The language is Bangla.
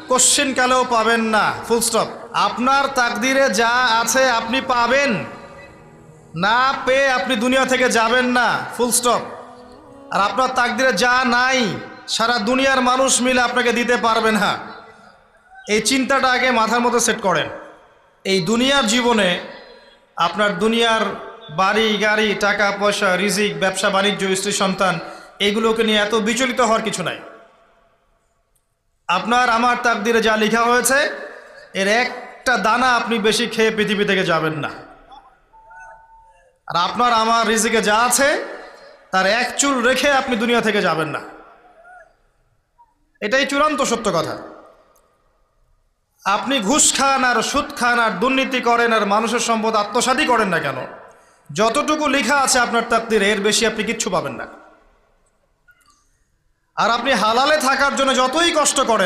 কোশ্চেন কালেও পাবেন না, ফুল স্টপ। আপনার তাকদিরে যা আছে আপনি পাবেন, না পেয়ে আপনি দুনিয়া থেকে যাবেন না, ফুল স্টপ। আর আপনার তাকদিরে যা নাই সারা দুনিয়ার মানুষ মিলে আপনাকে দিতে পারবে না। এই চিন্তাটা আগে মাথার মধ্যে সেট করেন। এই দুনিয়ার জীবনে আপনার দুনিয়ার বাড়ি গাড়ি, টাকা পয়সা, রিজিক, ব্যবসা বাণিজ্য, স্ত্রী সন্তান, এগুলোকে নিয়ে এত বিচলিত হওয়ার কিছু নাই। আপনার আমার তাকদিরে যা লেখা হয়েছে এর একটা দানা আপনি বেশি খেয়ে পৃথিবী থেকে যাবেন না। আর আপনার আমার রিজিকে যা আছে তার এক চুল রেখে আপনি দুনিয়া থেকে যাবেন না। এটাই চূড়ান্ত সত্য কথা। আপনি ঘুষ খান আর সুদ খান আর দুর্নীতি করেন আর মানুষের সম্পদ আত্মসাৎই করেন না কেন, যতটুকু লেখা আছে আপনার তাকদিরে এর বেশি আপনি কিচ্ছু পাবেন না। আর আপনি হালালে থাকার জন্য যতই কষ্ট করেন